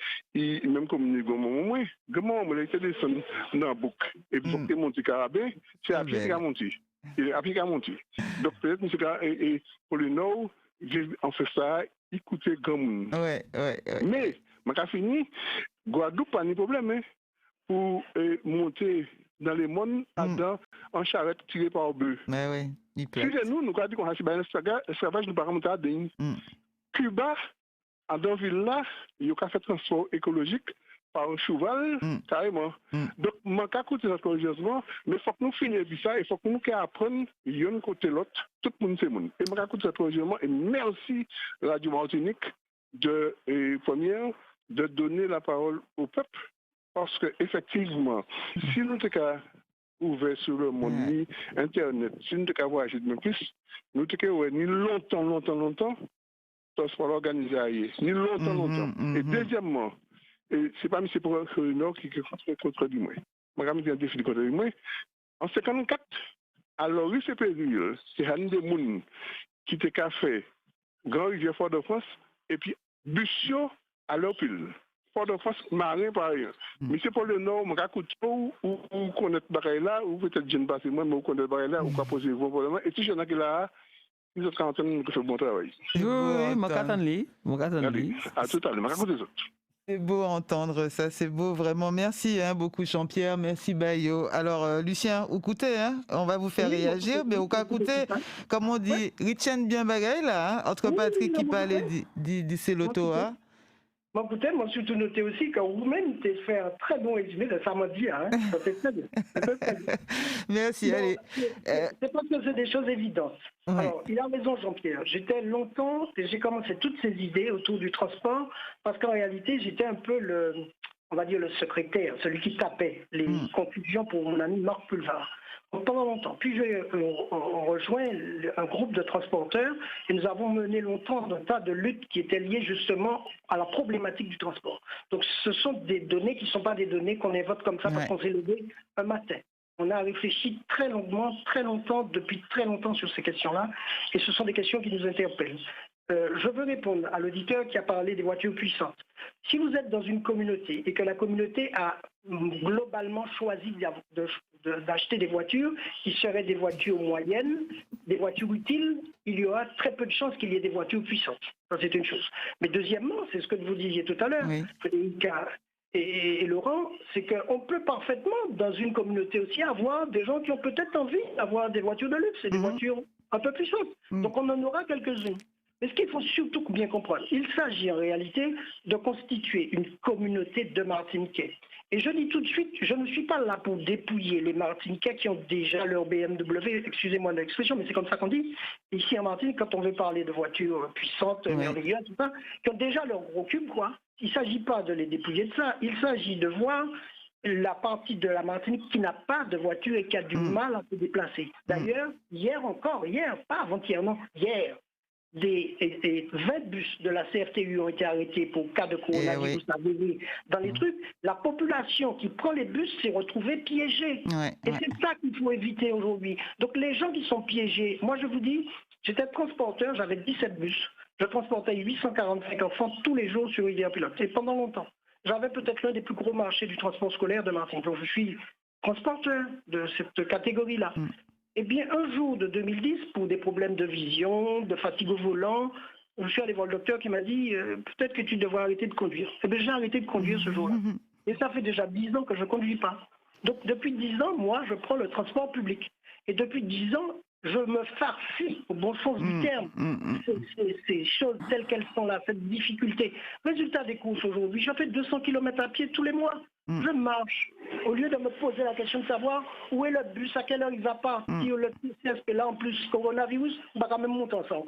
même comme nous, moi, il était descendu dans la boucle. Et puis, pour monter carabin, c'est à pied qu'il a monté. Il est appliqué à monter. Donc peut-être M. Polino, on fait ça, écoutez grand monde. Mais, je fini, Guadeloupe n'a pas de problème pour monter dans les mondes en charrette tirée par bœuf. Si nous avons dit qu'on a fait un esclavage, nous ne pouvons pas monter à Deigne. Cuba, à dans ville là, il y a fait transport écologique par un cheval, carrément. Donc, je ne vais pas écouter ça courageusement, mais il faut que nous finissions ça, il faut que nous apprenions d'un côté l'autre, tout le monde c'est monde. Et je vais écouter ça courageusement, et merci Radio Martinique de donner la parole au peuple, parce que effectivement, si nous sommes ouverts sur le monde, Internet, si nous sommes voyager de plus, nous sommes ni longtemps, transport organisé ailleurs, ni longtemps. Et deuxièmement, et c'est pas M. Polino qui contre du moins. Madame dit un défi contre du moins. En 54, alors oui, c'est périlleux. C'est un des gens qui était fait Grand Rivière Fort-de-France et puis Bussio à l'Opile. Fort-de-France, marin par ailleurs. M. Polino, je raconte ou connaître bagaille là, ou peut-être je ne sais pas moi, mais vous connaissez bagaille là, ou quoi poser vos problèmes. Et si je n'ai que là, ils ont quand même fait bon travail. Oui, je à tout à l'heure, je raconte les autres. C'est beau à entendre ça, c'est beau vraiment. Merci beaucoup Jean-Pierre, merci Bayo. Alors Lucien, vous écoutez, on va vous faire réagir, mais vous écoutez, comme on dit, Richard bien bagaille là, entre Patrick qui parle et c'est l'auto. Bon, écoutez, moi, surtout noté aussi que vous-même, tu fait un très bon résumé de ça m'a dit. Ça fait très bien. Merci, bon, allez. C'est parce que c'est des choses évidentes. Ouais. Alors, il a raison, Jean-Pierre. J'étais longtemps, et j'ai commencé toutes ces idées autour du transport, parce qu'en réalité, j'étais un peu le secrétaire, celui qui tapait les conclusions pour mon ami Marc Pulvar. Pendant longtemps. Puis on rejoint un groupe de transporteurs et nous avons mené longtemps un tas de luttes qui étaient liées justement à la problématique du transport. Donc ce sont des données qui ne sont pas des données qu'on évoque comme ça parce qu'on s'est levé un matin. On a réfléchi très longuement, très longtemps, depuis très longtemps sur ces questions-là et ce sont des questions qui nous interpellent. Je veux répondre à l'auditeur qui a parlé des voitures puissantes. Si vous êtes dans une communauté et que la communauté a globalement choisi d'acheter des voitures qui seraient des voitures moyennes, des voitures utiles, il y aura très peu de chances qu'il y ait des voitures puissantes. Ça, c'est une chose. Mais deuxièmement, c'est ce que vous disiez tout à l'heure, Frédérica et Laurent, c'est qu'on peut parfaitement, dans une communauté aussi, avoir des gens qui ont peut-être envie d'avoir des voitures de luxe et des voitures un peu puissantes. Donc on en aura quelques-unes. Mais ce qu'il faut surtout bien comprendre, il s'agit en réalité de constituer une communauté de Martiniquais. Et je dis tout de suite, je ne suis pas là pour dépouiller les Martiniquais qui ont déjà leur BMW, excusez-moi de l'expression, mais c'est comme ça qu'on dit. Ici en Martinique, quand on veut parler de voitures puissantes, merveilleuses, tout ça, qui ont déjà leur gros cube, quoi. Il ne s'agit pas de les dépouiller de ça, il s'agit de voir la partie de la Martinique qui n'a pas de voiture et qui a du mal à se déplacer. D'ailleurs, hier, pas avant-hier, non, hier, des 20 bus de la CFTU ont été arrêtés pour cas de coronavirus dans les trucs. La population qui prend les bus s'est retrouvée piégée. Et c'est ça qu'il faut éviter aujourd'hui. Donc les gens qui sont piégés, moi je vous dis, j'étais transporteur, j'avais 17 bus. Je transportais 845 enfants tous les jours sur Rivière Pilote. Et pendant longtemps. J'avais peut-être l'un des plus gros marchés du transport scolaire de Martinique. Donc je suis transporteur de cette catégorie-là. Eh bien, un jour de 2010, pour des problèmes de vision, de fatigue au volant, je suis allé voir le docteur qui m'a dit peut-être que tu devrais arrêter de conduire. Eh bien, j'ai arrêté de conduire ce jour-là. Et ça fait déjà 10 ans que je ne conduis pas. Donc, depuis 10 ans, moi, je prends le transport public. Et depuis 10 ans, je me farcis, au bon sens du terme, ces choses telles qu'elles sont là, cette difficulté. Résultat des courses aujourd'hui, je fais 200 km à pied tous les mois. Je marche. Au lieu de me poser la question de savoir où est le bus, à quelle heure il va partir, le CSP là, en plus, coronavirus, on va quand même monter ensemble.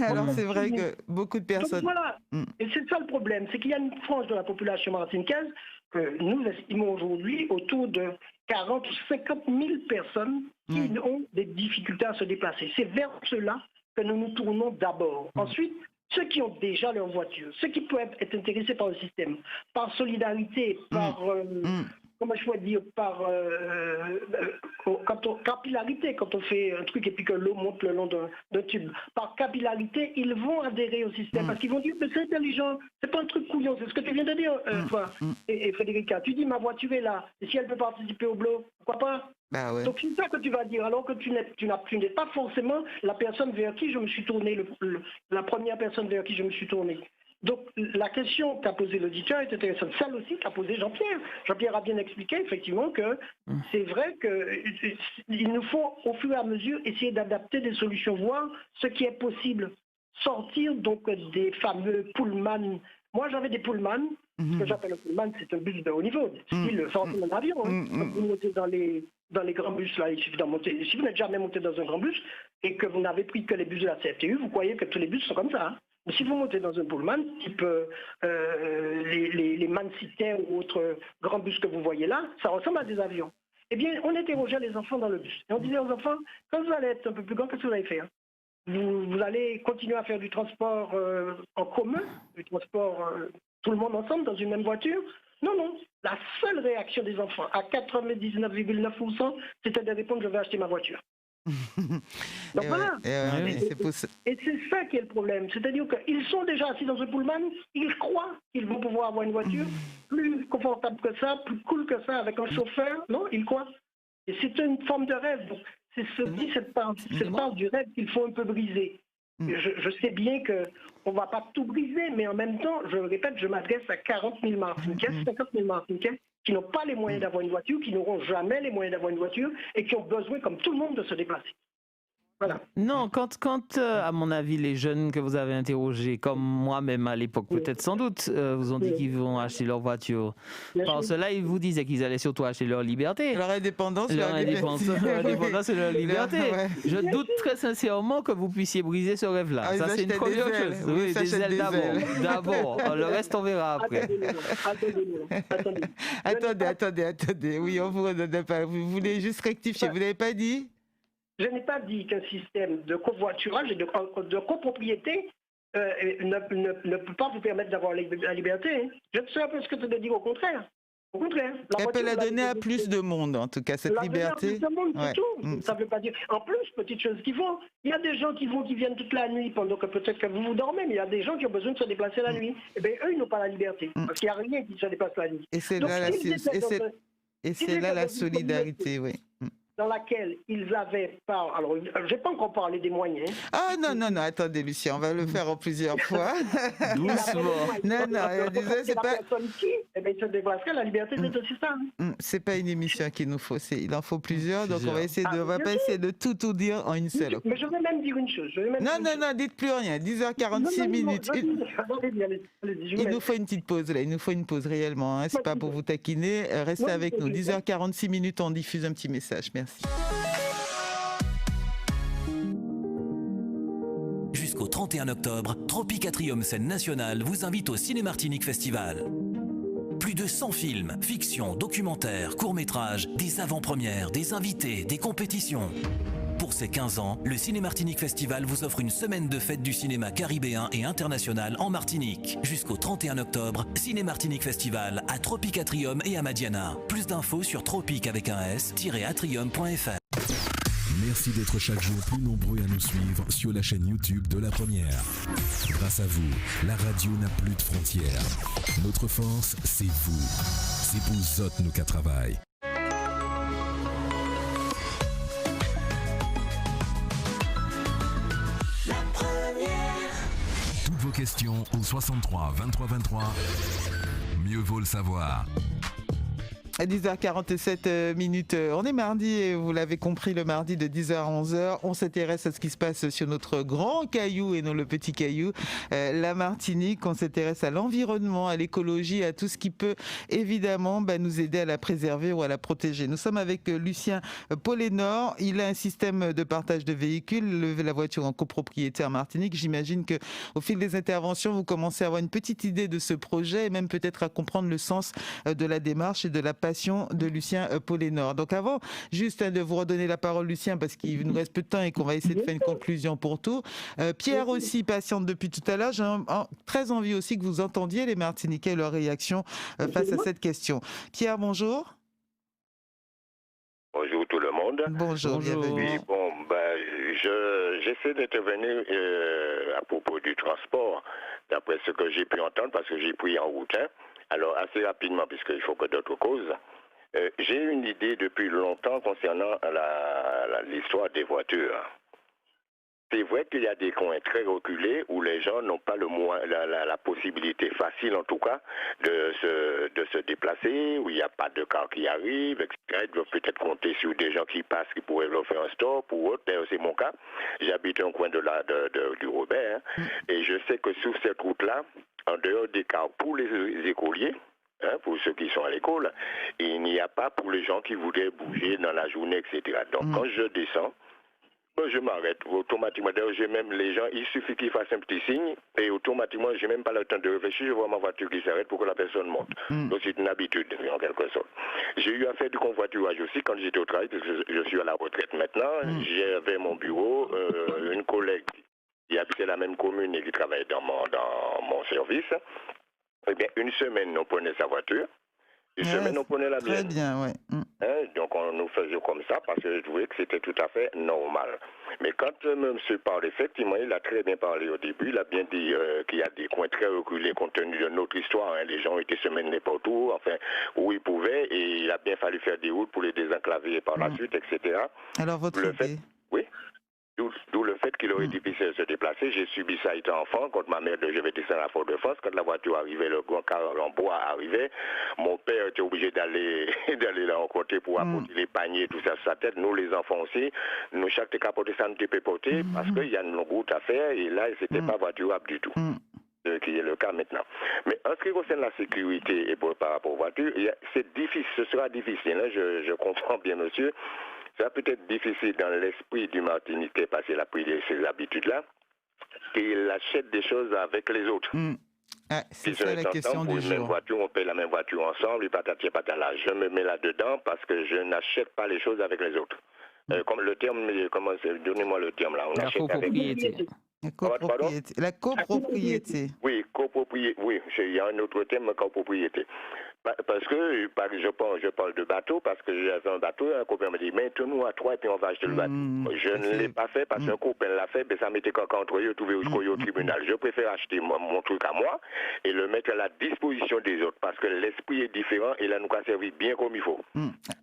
Alors c'est vrai que beaucoup de personnes... Donc, voilà, et c'est ça le problème, c'est qu'il y a une frange de la population martiniquaise que nous estimons aujourd'hui autour de 40 ou 50 000 personnes qui ont des difficultés à se déplacer. C'est vers cela que nous nous tournons d'abord. Ensuite, ceux qui ont déjà leur voiture, ceux qui peuvent être intéressés par le système, par solidarité, par, comment je pourrais dire, par capillarité, quand on fait un truc et puis que l'eau monte le long d'un tube, par capillarité, ils vont adhérer au système parce qu'ils vont dire, mais c'est intelligent, c'est pas un truc couillon, c'est ce que tu viens de dire, toi, et Frédérica. Tu dis, ma voiture est là, et si elle peut participer au bloc, pourquoi pas? Donc c'est ça que tu vas dire, alors que tu n'es pas forcément la personne vers qui je me suis tourné, la première personne vers qui je me suis tourné. Donc la question qu'a posée l'auditeur est intéressante. Celle aussi qu'a posée Jean-Pierre. Jean-Pierre a bien expliqué effectivement que c'est vrai qu'il nous faut au fur et à mesure essayer d'adapter des solutions, voir ce qui est possible. Sortir donc des fameux pullman. Moi j'avais des pullman. Ce que j'appelle un pullman, c'est un bus de haut niveau, style sortir d'un avion. Quand vous montez dans les grands bus, là, il suffit d'en monter. Si vous n'êtes jamais monté dans un grand bus et que vous n'avez pris que les bus de la CFTU, vous croyez que tous les bus sont comme ça. Mais si vous montez dans un pullman, type les Mansiter ou autres grands bus que vous voyez là, ça ressemble à des avions. Eh bien, on interrogeait les enfants dans le bus. Et on disait aux enfants, quand vous allez être un peu plus grand, qu'est-ce que vous allez faire? Vous allez continuer à faire du transport en commun, du transport tout le monde ensemble dans une même voiture? Non, non. La seule réaction des enfants, à 99,9%, c'était de répondre, je vais acheter ma voiture. Donc voilà. Et c'est ça qui est le problème. C'est-à-dire qu'ils sont déjà assis dans un pullman, ils croient qu'ils vont pouvoir avoir une voiture plus confortable que ça, plus cool que ça, avec un chauffeur. Non, ils croient. Et c'est une forme de rêve. Donc, c'est cette part du rêve qu'il faut un peu briser. Je sais bien qu'on ne va pas tout briser, mais en même temps, je le répète, je m'adresse à 40 000 Martiniquais, 50 000 Martiniquais qui n'ont pas les moyens d'avoir une voiture, qui n'auront jamais les moyens d'avoir une voiture et qui ont besoin, comme tout le monde, de se déplacer. Voilà. Non, quand à mon avis, les jeunes que vous avez interrogés, comme moi-même à l'époque, peut-être sans doute, vous ont dit qu'ils vont acheter leur voiture. Par cela, ils vous disaient qu'ils allaient surtout acheter leur liberté. Leur indépendance, leur indépendance et leur liberté. Je doute très sincèrement que vous puissiez briser ce rêve-là. Ça, c'est une première chose. Oui, des ailes d'abord. Le reste, on verra après. Attendez. Oui, on vous redonne pas. Vous voulez juste rectifier. Vous n'avez pas dit? Je n'ai pas dit qu'un système de covoiturage et de copropriété ne peut pas vous permettre d'avoir la liberté. Hein. Je ne sais pas ce que tu veux dire, au contraire. Au contraire. Elle peut la donner à plus de monde, en tout cas, cette liberté. À plus de monde, c'est tout. Ça ne veut pas dire. En plus, petite chose qu'ils font, il y a des gens qui viennent toute la nuit, pendant que peut-être que vous dormez, mais il y a des gens qui ont besoin de se déplacer la nuit. Eh bien, eux, ils n'ont pas la liberté, parce qu'il n'y a rien qui se déplace la nuit. Et c'est là la solidarité, oui. Dans laquelle ils avaient pas... Alors, je n'ai pas encore parlé des moyens. Ah non, attendez, Lucien, on va le faire en plusieurs fois. Doucement. Non, c'est pas... eh bien, il se déplacerait. La liberté, c'est aussi ça. C'est pas une émission qu'il nous faut, il en faut plusieurs. Donc on va essayer on va pas essayer de tout dire en une seule. Mais je vais même dire une chose. Non, dites plus rien. 10h46 minutes. Il nous faut une petite pause là. Il nous faut une pause réellement. Hein. C'est pas pour vous taquiner. Restez avec nous. 10h46 minutes. On diffuse un petit message. Merci. Jusqu'au 31 octobre, Tropicatrium Scène Nationale vous invite au Ciné-Martinique Festival. Plus de 100 films, fictions, documentaires, courts-métrages, des avant-premières, des invités, des compétitions. Pour ses 15 ans, le Ciné-Martinique Festival vous offre une semaine de fête du cinéma caribéen et international en Martinique. Jusqu'au 31 octobre, Ciné-Martinique Festival à Tropicatrium et à Madiana. Plus d'infos sur tropic-atrium.fr. Merci d'être chaque jour plus nombreux à nous suivre sur la chaîne YouTube de La Première. Grâce à vous, la radio n'a plus de frontières. Notre force, c'est vous. C'est vous autres, nous qu'à travail. La Première. Toutes vos questions au 63 23 23. Mieux vaut le savoir. À 10h47 minutes, on est mardi et vous l'avez compris, le mardi de 10h à 11h, on s'intéresse à ce qui se passe sur notre grand caillou et non le petit caillou, la Martinique. On s'intéresse à l'environnement, à l'écologie, à tout ce qui peut évidemment nous aider à la préserver ou à la protéger. Nous sommes avec Lucien Polénor, il a un système de partage de véhicules, la voiture en copropriété en Martinique. J'imagine qu'au fil des interventions, vous commencez à avoir une petite idée de ce projet et même peut-être à comprendre le sens de la démarche et de la passion de Lucien Polénor. Donc avant, juste de vous redonner la parole, Lucien, parce qu'il nous reste peu de temps et qu'on va essayer de faire une conclusion pour tout. Pierre aussi patiente depuis tout à l'heure. J'ai très envie aussi que vous entendiez les Martiniquais et leur réaction face à cette question. Pierre, bonjour. Bonjour tout le monde. Bonjour, bienvenue. Oui, bon, j'essaie d'intervenir à propos du transport, d'après ce que j'ai pu entendre, parce que j'ai pris en route. Alors, assez rapidement, puisqu'il faut que d'autres causes. J'ai une idée depuis longtemps concernant l'histoire des voitures. C'est vrai qu'il y a des coins très reculés où les gens n'ont pas la possibilité facile, en tout cas, de se déplacer, où il n'y a pas de car qui arrive, etc. Ils doivent peut-être compter sur des gens qui passent, qui pourraient leur faire un stop ou autre. D'ailleurs, c'est mon cas. J'habite un coin du Robert, et je sais que sur cette route-là, en dehors des cars pour les écoliers, pour ceux qui sont à l'école, il n'y a pas pour les gens qui voudraient bouger dans la journée, etc. Donc, quand je descends, je m'arrête automatiquement. D'ailleurs, j'ai même les gens, il suffit qu'ils fassent un petit signe et automatiquement, j'ai même pas le temps de réfléchir, je vois ma voiture qui s'arrête pour que la personne monte. Donc, c'est une habitude, en quelque sorte. J'ai eu à faire du convoiturage aussi quand j'étais au travail, parce que je suis à la retraite maintenant. J'avais mon bureau, une collègue qui habitait la même commune et qui travaillait dans mon service. Eh bien, une semaine, on prenait sa voiture. Une semaine, on prenait la mienne. Très bien, oui. Donc, on nous faisait comme ça parce que je trouvais que c'était tout à fait normal. Mais quand M. parle, effectivement, il a très bien parlé au début. Il a bien dit qu'il y a des coins très reculés compte tenu de notre histoire. Les gens étaient semaines n'importe où, enfin, où ils pouvaient. Et il a bien fallu faire des routes pour les désenclaver par la suite, etc. Alors, votre idée? Oui. D'où le fait qu'il aurait difficile de se déplacer. J'ai subi ça étant enfant. Quand ma mère devait descendre à Fort-de-France, quand la voiture arrivait, le grand car en bois arrivait, mon père était obligé d'aller la rencontrer pour apporter les paniers, tout ça sur sa tête. Nous, les enfants aussi, nous, chaque capoté, ça nous était porté parce qu'il y a une route à faire et là, c'était pas voiturable du tout. Qui est le cas maintenant. Mais en ce qui concerne la sécurité et par rapport aux voitures, c'est difficile, ce sera difficile. Je comprends bien, monsieur. Ça peut être difficile dans l'esprit du Martiniquais parce qu'il a pris ces habitudes-là. Et il achète des choses avec les autres. C'est ça la question du jour. Même voiture, on paye la même voiture ensemble, et patati patala. Je me mets là-dedans parce que je n'achète pas les choses avec les autres. Comme le terme, donnez-moi le terme là. On la copropriété. La copropriété. Oui, copropriété. Oui, il y a un autre terme, copropriété. Parce que je parle de bateau, parce que j'avais un bateau, un copain m'a dit, mets-nous à 3 et puis on va acheter le bateau. Je ne l'ai pas fait parce qu'un copain l'a fait, mais ça m'était caca entre eux, trouvé au tribunal. Je préfère acheter mon truc à moi et le mettre à la disposition des autres, parce que l'esprit est différent et là, nous avons servi bien comme il faut.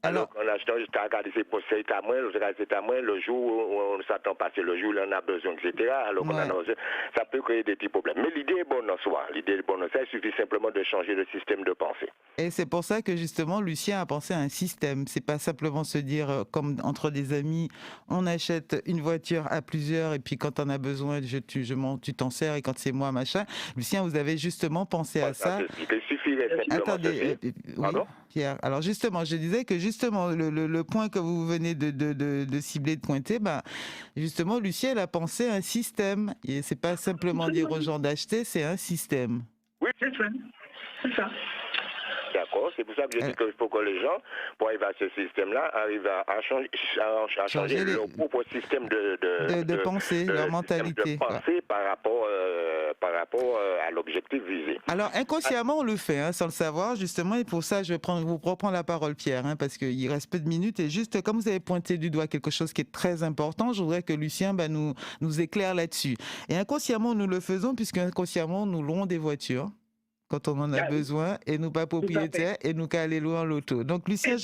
Alors, en achetant, je t'ai regardé ses postes, c'est à moi, c'est à moi, le jour où on s'attend passer, le jour où on a besoin, etc. Alors qu'on a besoin, ça peut créer des petits problèmes. Mais l'idée est bonne en soi. L'idée est bonne en soi, il suffit simplement de changer le système de pensée. Et c'est pour ça que justement Lucien a pensé à un système. C'est pas simplement se dire comme entre des amis, on achète une voiture à plusieurs et puis quand on a besoin, tu t'en sers et quand c'est moi machin. Lucien, vous avez justement pensé à ça. Il suffirait simplement. Attendez, oui, Pierre. Alors justement, je disais que justement le point que vous venez de cibler, de pointer, justement Lucien a pensé à un système. Et c'est pas simplement dire aux gens d'acheter, c'est un système. Oui, c'est ça. D'accord, c'est pour ça que je dis qu'il faut que les gens, pour arriver à ce système-là, arrivent à changer leur propre système de pensée, leur mentalité. De pensée par rapport à l'objectif visé. Alors, inconsciemment, on le fait, sans le savoir, justement, et pour ça, je vais vous reprendre la parole, Pierre, parce qu'il reste peu de minutes, et juste, comme vous avez pointé du doigt quelque chose qui est très important, je voudrais que Lucien nous éclaire là-dessus. Et inconsciemment, nous le faisons, puisque inconsciemment, nous louons des voitures quand on en a besoin, et nous pas propriétaires, et nous qu'à aller louer en loto. Donc, Lucien,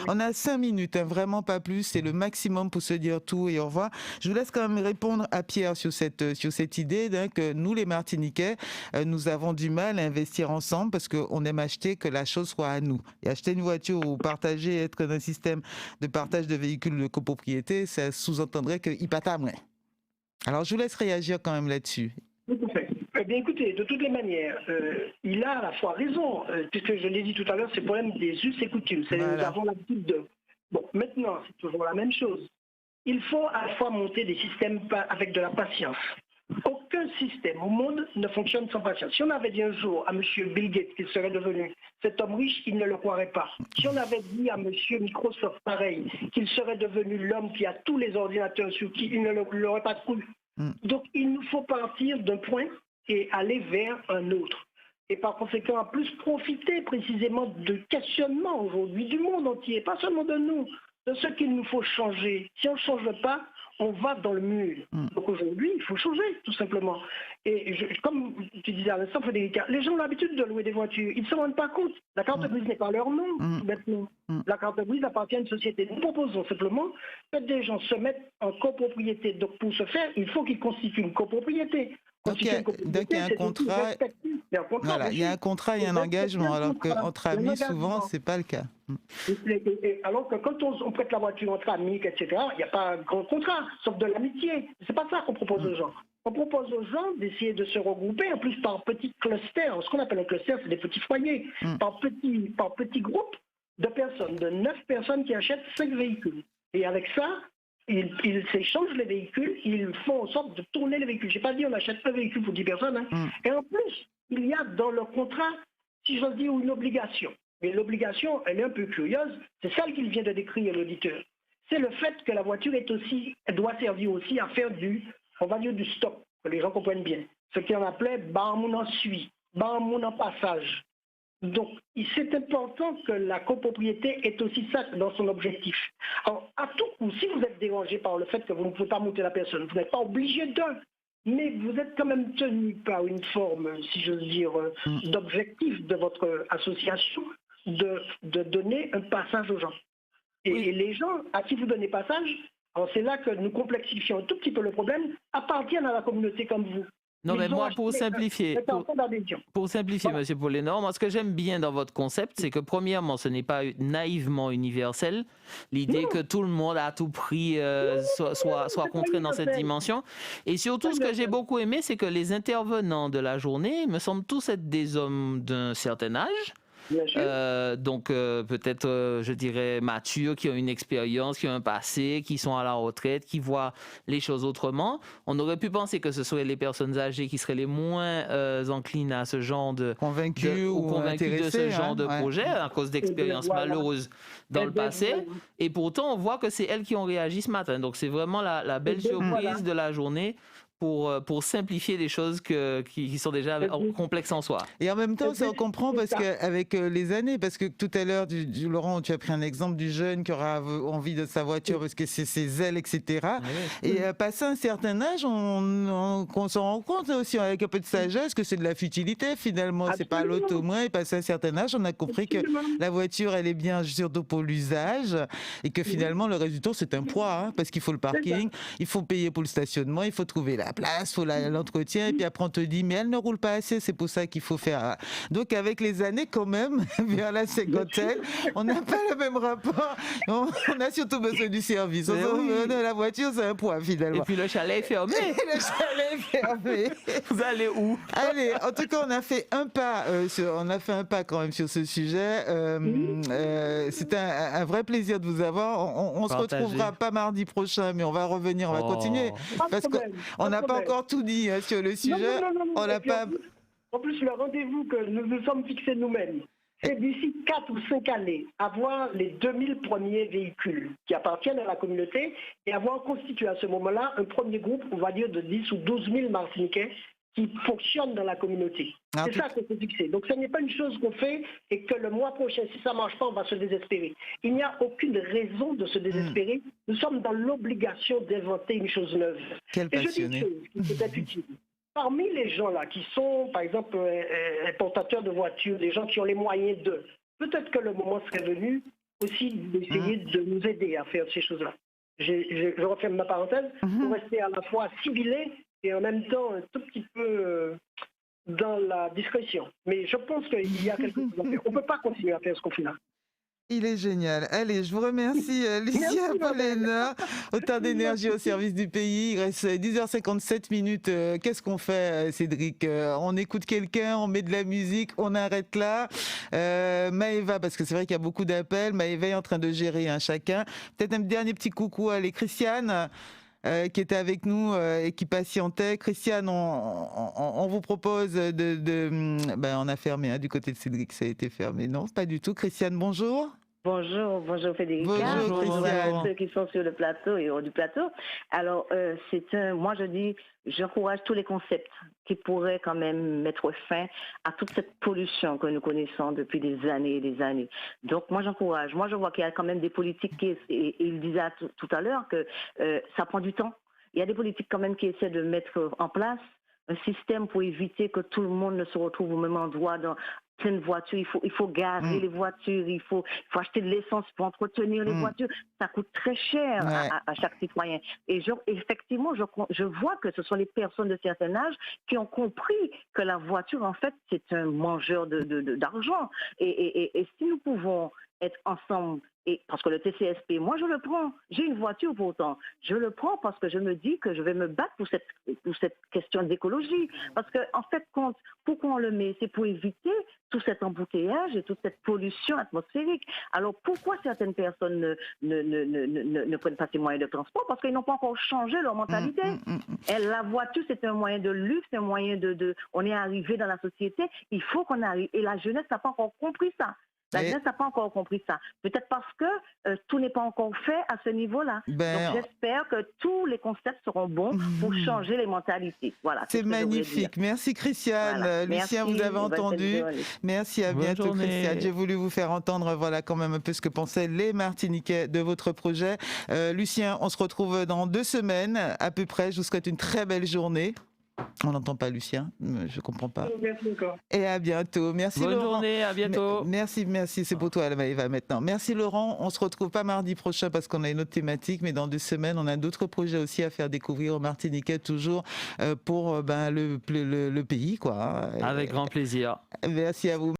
on a 5 minutes, vraiment pas plus, c'est le maximum pour se dire tout et au revoir. Je vous laisse quand même répondre à Pierre sur cette idée que nous, les Martiniquais, nous avons du mal à investir ensemble parce qu'on aime acheter que la chose soit à nous. Et acheter une voiture ou partager, être dans un système de partage de véhicules de copropriété, ça sous-entendrait qu'il patamerait. Alors, je vous laisse réagir quand même là-dessus. Tout à fait. Eh bien, écoutez, de toutes les manières, il a à la fois raison, puisque je l'ai dit tout à l'heure, c'est le problème des us et coutumes. Nous avons l'habitude de... Bon, maintenant, c'est toujours la même chose. Il faut à la fois monter des systèmes avec de la patience. Aucun système au monde ne fonctionne sans patience. Si on avait dit un jour à M. Bill Gates qu'il serait devenu cet homme riche, il ne le croirait pas. Si on avait dit à M. Microsoft, pareil, qu'il serait devenu l'homme qui a tous les ordinateurs sur qui, il ne l'aurait pas cru. Donc, il nous faut partir d'un point et aller vers un autre. Et par conséquent, en plus, profiter précisément de questionnements aujourd'hui du monde entier, pas seulement de nous, de ce qu'il nous faut changer. Si on ne change pas, on va dans le mur. Donc aujourd'hui, il faut changer, tout simplement. Et comme tu disais à l'instant, Frédéric, les gens ont l'habitude de louer des voitures. Ils ne se rendent pas compte. La carte grise n'est pas leur nom, tout bêtement. La carte grise appartient à une société. Nous proposons simplement que des gens se mettent en copropriété. Donc pour ce faire, il faut qu'ils constituent une copropriété. Donc il y a un contrat, il y a un contrat et un engagement, alors qu'entre amis, souvent, ce n'est pas le cas. Alors que quand on prête la voiture entre amis, etc., il n'y a pas un grand contrat, sauf de l'amitié. Ce n'est pas ça qu'on propose aux gens. On propose aux gens d'essayer de se regrouper, en plus par petits clusters. Ce qu'on appelle un cluster, c'est des petits foyers, par petits groupes de personnes, de 9 personnes qui achètent 5 véhicules. Et avec ça, ils s'échangent les véhicules, ils font en sorte de tourner les véhicules. Je n'ai pas dit on achète un véhicule pour 10 personnes. Et en plus, il y a dans le contrat, si j'ose dire, une obligation. Mais l'obligation, elle est un peu curieuse. C'est celle qu'il vient de décrire l'auditeur. C'est le fait que la voiture elle doit servir aussi à faire on va dire du stop, que les gens comprennent bien. Ce qu'on appelait barmoun en suie, barmoun en passage. Donc, c'est important que la copropriété ait aussi ça dans son objectif. Alors, à tout coup, si vous êtes dérangé par le fait que vous ne pouvez pas monter la personne, vous n'êtes pas obligé d'un, mais vous êtes quand même tenu par une forme, si j'ose dire, d'objectif de votre association, de donner un passage aux gens. Et les gens à qui vous donnez passage, alors c'est là que nous complexifions un tout petit peu le problème, appartiennent à la communauté comme vous. Non, mais moi, pour simplifier, M. Pollénor, moi, ce que j'aime bien dans votre concept, c'est que premièrement, ce n'est pas naïvement universel. L'idée que tout le monde, à tout prix, soit contraint dans cette dimension. Et surtout, ce que j'ai beaucoup aimé, c'est que les intervenants de la journée me semblent tous être des hommes d'un certain âge. Donc peut-être, je dirais, matures, qui ont une expérience, qui ont un passé, qui sont à la retraite, qui voient les choses autrement. On aurait pu penser que ce seraient les personnes âgées qui seraient les moins enclines à ce genre de... Convaincus de ce genre de projet, à cause d'expériences malheureuses dans le passé. Et pourtant, on voit que c'est elles qui ont réagi ce matin. Donc c'est vraiment la belle surprise de la journée pour simplifier des choses qui sont déjà complexes en soi. Et en même temps, ça on comprend parce qu'avec les années, parce que tout à l'heure, Laurent, tu as pris un exemple du jeune qui aura envie de sa voiture parce que c'est ses ailes, etc. Et passé un certain âge, on s'en rend compte aussi avec un peu de sagesse que c'est de la futilité finalement. C'est pas l'auto moins. Et passé un certain âge, on a compris que la voiture, elle est bien surtout pour l'usage et que finalement le résultat c'est un poids parce qu'il faut le parking, il faut payer pour le stationnement, il faut trouver la place, il faut l'entretien et puis après on te dit mais elle ne roule pas assez, c'est pour ça qu'il faut faire. Donc avec les années quand même, vers la cinquantaine, on n'a pas le même rapport. On a surtout besoin du service. La voiture c'est un poids finalement. Et puis le chalet est fermé. Le chalet est fermé. Vous allez où? Allez, en tout cas on a fait un pas, quand même sur ce sujet. C'était un vrai plaisir de vous avoir. On se retrouvera pas mardi prochain, mais on va revenir, on va continuer. Parce qu'on n'a pas encore tout dit sur le sujet. On n'a pas... En plus, le rendez-vous que nous nous sommes fixés nous-mêmes, c'est d'ici 4 ou 5 années, avoir les 2000 premiers véhicules qui appartiennent à la communauté et avoir constitué à ce moment-là un premier groupe, on va dire, de 10 ou 12 000 Martiniquais qui fonctionnent dans la communauté. C'est ça qu'on s'est fixé. Donc ce n'est pas une chose qu'on fait et que le mois prochain, si ça ne marche pas, on va se désespérer. Il n'y a aucune raison de se désespérer. Nous sommes dans l'obligation d'inventer une chose neuve. Quel passionné. Et je dis une chose qui peut être utile. Parmi les gens là qui sont, par exemple, importateurs de voitures, des gens qui ont les moyens d'eux, peut-être que le moment serait venu aussi d'essayer de nous aider à faire ces choses-là. Je referme ma parenthèse pour rester à la fois civilé et en même temps un tout petit peu dans la discrétion. Mais je pense qu'il y a quelque chose à faire. On ne peut pas continuer à faire ce qu'on fait là. Il est génial. Allez, je vous remercie, Lucien Pollenard. Autant d'énergie au service du pays. Il reste 10h57 minutes. Qu'est-ce qu'on fait, Cédric? On écoute quelqu'un, on met de la musique, on arrête là. Maëva, parce que c'est vrai qu'il y a beaucoup d'appels. Maëva est en train de gérer chacun. Peut-être un dernier petit coucou à Christiane. Qui était avec nous et qui patientait. Christiane, on vous propose on a fermé, du côté de Cédric, ça a été fermé. Non, pas du tout. Christiane, bonjour. Bonjour Frédéric. Bonjour Christiane. Ceux qui sont sur le plateau et hors du plateau. Alors, moi je dis, j'encourage tous les concepts qui pourraient quand même mettre fin à toute cette pollution que nous connaissons depuis des années et des années. Donc moi j'encourage. Moi je vois qu'il y a quand même des politiques et il disait tout à l'heure que ça prend du temps. Il y a des politiques quand même qui essaient de mettre en place un système pour éviter que tout le monde ne se retrouve au même endroit dans plein de voitures. Il faut garer les voitures, il faut acheter de l'essence pour entretenir les voitures. Ça coûte très cher à chaque citoyen. Et effectivement, je vois que ce sont les personnes de certain âge qui ont compris que la voiture, en fait, c'est un mangeur d'argent. Et si nous pouvons être ensemble, et parce que le TCSP, moi je le prends, j'ai une voiture pourtant, je le prends parce que je me dis que je vais me battre pour cette question d'écologie, parce que en fait, pourquoi on le met, c'est pour éviter tout cet embouteillage et toute cette pollution atmosphérique. Alors pourquoi certaines personnes ne prennent pas ces moyens de transport? Parce qu'ils n'ont pas encore changé leur mentalité. Et la voiture, c'est un moyen de luxe, un moyen on est arrivé dans la société, il faut qu'on arrive, et la jeunesse n'a pas encore compris ça. La jeunesse n'a pas encore compris ça. Peut-être parce que tout n'est pas encore fait à ce niveau-là. Donc j'espère que tous les concepts seront bons pour changer les mentalités. Voilà. C'est magnifique. Merci Christiane. Voilà. Lucien, vous avez entendu. Merci, à bientôt Christiane. J'ai voulu vous faire entendre quand même un peu ce que pensaient les Martiniquais de votre projet. Lucien, on se retrouve dans 2 semaines à peu près. Je vous souhaite une très belle journée. On n'entend pas Lucien, je ne comprends pas. Merci encore. Et à bientôt. Merci Bonne Laurent. journée, à bientôt. Merci, c'est pour toi Maëva maintenant. Merci Laurent, on se retrouve pas mardi prochain parce qu'on a une autre thématique, mais dans 2 semaines, on a d'autres projets aussi à faire découvrir aux Martiniquais, toujours pour le pays, quoi. Avec grand plaisir. Merci à vous.